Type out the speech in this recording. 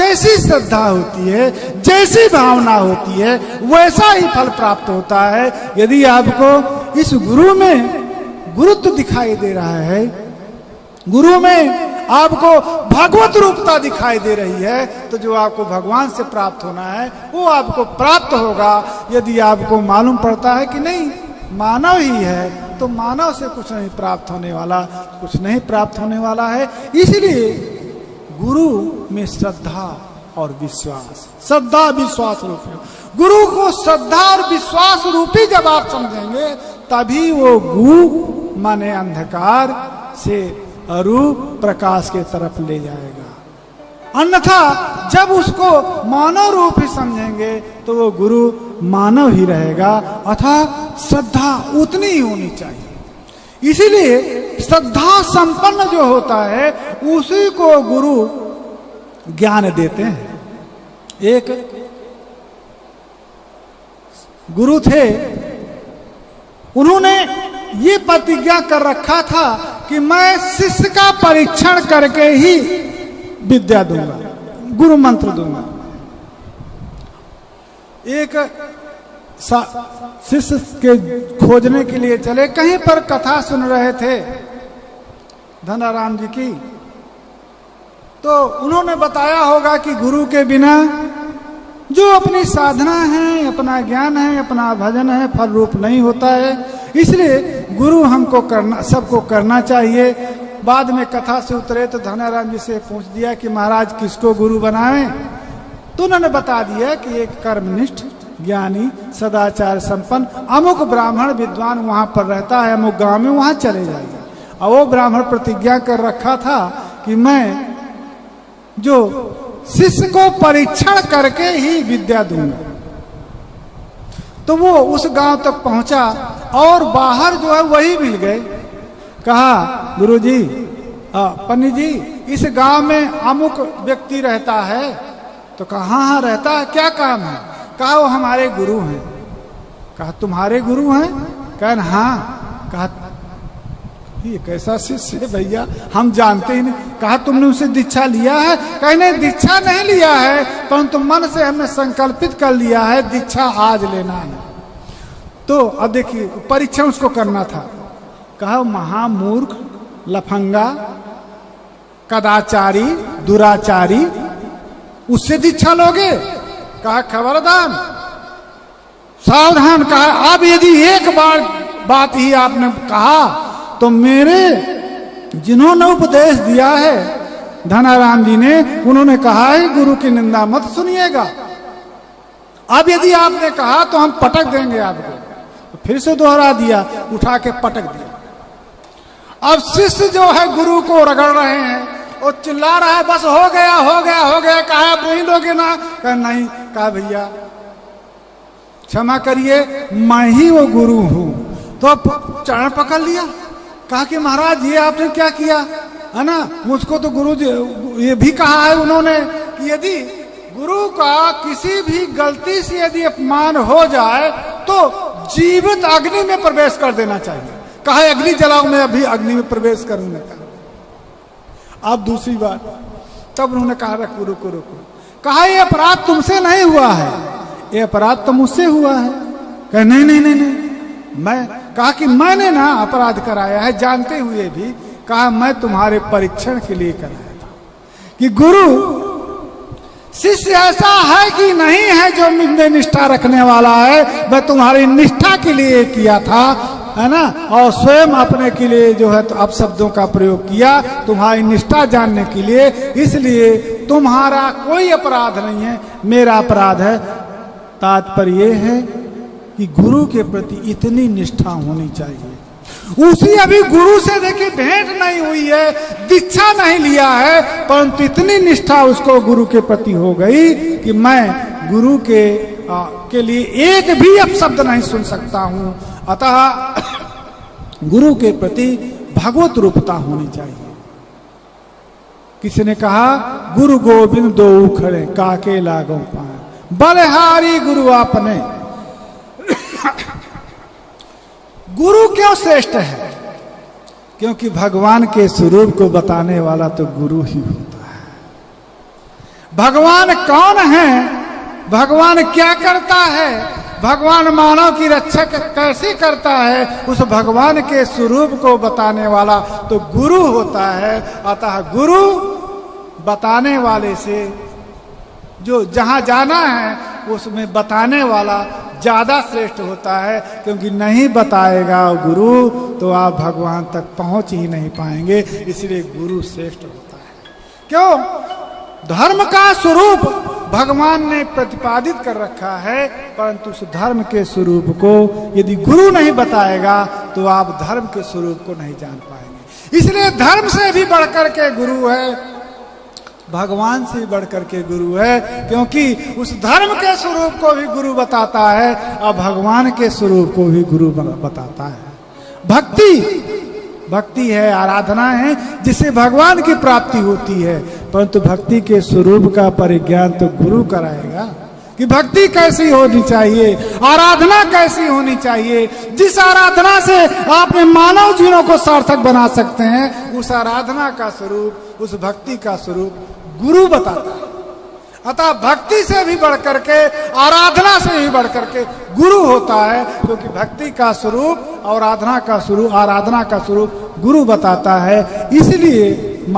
जैसी श्रद्धा होती है, जैसी भावना होती है, वैसा ही फल प्राप्त होता है। यदि आपको इस गुरु में गुरुत्व दिखाई दे रहा है, गुरु में आपको भगवत रूपता दिखाई दे रही है, तो जो आपको भगवान से प्राप्त होना है वो आपको प्राप्त होगा। यदि आपको मालूम पड़ता है कि नहीं मानव ही है, तो मानव से कुछ नहीं प्राप्त होने वाला, कुछ नहीं प्राप्त होने वाला है। इसलिए गुरु में श्रद्धा और विश्वास, श्रद्धा विश्वास रूपी, गुरु को श्रद्धा और विश्वास रूपी जब आप समझेंगे, तभी वो गु माने अंधकार से अरूप प्रकाश के तरफ ले जाएगा। अन्यथा जब उसको मानव रूप ही समझेंगे तो वो गुरु मानव ही रहेगा, अर्थात श्रद्धा उतनी ही होनी चाहिए। इसीलिए श्रद्धा संपन्न जो होता है उसी को गुरु ज्ञान देते हैं। एक गुरु थे, उन्होंने ये प्रतिज्ञा कर रखा था कि मैं शिष्य का परीक्षण करके ही विद्या दूंगा, गुरु मंत्र दूंगा। एक शिष्य के खोजने के लिए चले, कहीं पर कथा सुन रहे थे धनाराम जी की, तो उन्होंने बताया होगा कि गुरु के बिना जो अपनी साधना है, अपना ज्ञान है, अपना भजन है, फल रूप नहीं होता है। इसलिए गुरु हमको करना, सबको करना चाहिए। बाद में कथा से उतरे तो धनाराम जी से पूछ दिया कि महाराज किसको गुरु बनाएं, तो उन्होंने बता दिया कि एक कर्मनिष्ठ ज्ञानी सदाचार संपन्न अमुक ब्राह्मण विद्वान वहां पर रहता है, अमुक गांव में, वहां चले जाइए। और वो ब्राह्मण प्रतिज्ञा कर रखा था कि मैं जो शिष्य को परीक्षण करके ही विद्या दूंगा। तो वो उस गांव तक पहुंचा और बाहर जो है वही मिल गए। कहा गुरुजी, पंडित जी, इस गांव में अमुक व्यक्ति रहता है। तो कहा हाँ रहता है, क्या काम है? कहा वो हमारे गुरु हैं। कहा तुम्हारे गुरु हैं? कहा हाँ। कहा ये कैसा शिष्य है भैया, हम जानते ही नहीं। कहा तुमने उसे दीक्षा लिया है? कहा नहीं दीक्षा नहीं लिया है, परंतु मन से हमने संकल्पित कर लिया है दीक्षा आज लेना है। तो अब देखिए परीक्षण उसको करना था। कहा महामूर्ख, लफंगा, कदाचारी, दुराचारी, उससे दीक्षा लोगे? कहा खबरदार, सावधान। कहा अब यदि एक बार बात ही आपने कहा तो मेरे जिन्होंने उपदेश दिया है धनाराम जी ने, उन्होंने कहा है गुरु की निंदा मत सुनिएगा। अब यदि आपने कहा तो हम पटक देंगे आपको। तो फिर से दोहरा दिया, उठा के पटक दिया। अब शिष्य जो है गुरु को रगड़ रहे हैं, वो चिल्ला रहा है बस हो गया हो गया हो गया। कहा आप नहीं लोगे ना? कहा नहीं। कहा भैया क्षमा करिए, मैं ही वो गुरु हूं। तो चरण पकड़ लिया। कहा कि महाराज ये आपने क्या किया है ना, मुझको तो गुरु जी ये भी कहा है उन्होंने कि यदि गुरु का किसी भी गलती से यदि अपमान हो जाए तो जीवित अग्नि में प्रवेश कर देना चाहिए। कहा अग्नि जलाओ, मैं अभी अग्नि में प्रवेश करूंगा। अब दूसरी बात, तब उन्होंने कहा रुको रुको रुको। कहा ये अपराध तुमसे नहीं हुआ है, ये अपराध तो मुझसे हुआ है। कहा नहीं नहीं नहीं नहीं मैं। कहा कि मैंने ना अपराध कराया है जानते हुए भी। कहा मैं तुम्हारे परीक्षण के लिए कराया था कि गुरु शिष्य ऐसा है कि नहीं है जो मुझे निष्ठा रखने वाला है। मैं तुम्हारी निष्ठा के लिए किया था, है ना, और स्वयं अपने के लिए जो है तो अपशब्दों का प्रयोग किया तुम्हारी निष्ठा जानने के लिए। इसलिए तुम्हारा कोई अपराध नहीं है, मेरा अपराध है। तात्पर्य ये है कि गुरु के प्रति इतनी निष्ठा होनी चाहिए। उसी अभी गुरु से देखिए भेंट नहीं हुई है, दीक्षा नहीं लिया है, परंतु इतनी निष्ठा उसको गुरु के प्रति हो गई कि मैं गुरु के लिए एक भी अपशब्द नहीं सुन सकता हूं। अतः गुरु के प्रति भगवत रूपता होनी चाहिए। किसी ने कहा गुरु गोविंद दो उखड़े काके लागो पाए, बलिहारी गुरु आपने। गुरु क्यों श्रेष्ठ है? क्योंकि भगवान के स्वरूप को बताने वाला तो गुरु ही होता है। भगवान कौन है, भगवान क्या करता है, भगवान मानव की रक्षा कैसे करता है, उस भगवान के स्वरूप को बताने वाला तो गुरु होता है। अतः गुरु बताने वाले से जो जहां जाना है उसमें बताने वाला ज्यादा श्रेष्ठ होता है, क्योंकि नहीं बताएगा गुरु तो आप भगवान तक पहुंच ही नहीं पाएंगे। इसलिए गुरु श्रेष्ठ होता है। क्यों? धर्म का स्वरूप भगवान ने प्रतिपादित कर रखा है, परंतु उस धर्म के स्वरूप को यदि गुरु नहीं बताएगा तो आप धर्म के स्वरूप को नहीं जान पाएंगे। इसलिए धर्म से भी बढ़कर के गुरु है, भगवान से बढ़कर के गुरु है, क्योंकि उस धर्म के स्वरूप को भी गुरु बताता है और भगवान के स्वरूप को भी गुरु बताता है। भक्ति है, आराधना है, जिससे भगवान की प्राप्ति होती है, परंतु भक्ति के स्वरूप का परिज्ञान तो गुरु कराएगा कि भक्ति कैसी होनी चाहिए, आराधना कैसी होनी चाहिए। जिस आराधना से आपने मानव जीवनों को सार्थक बना सकते हैं, उस आराधना का स्वरूप, उस भक्ति का स्वरूप गुरु बताता है। अतः भक्ति से भी बढ़कर के, आराधना से भी बढ़कर के गुरु होता है, क्योंकि भक्ति का स्वरूप और आराधना का स्वरूप गुरु बताता है। इसलिए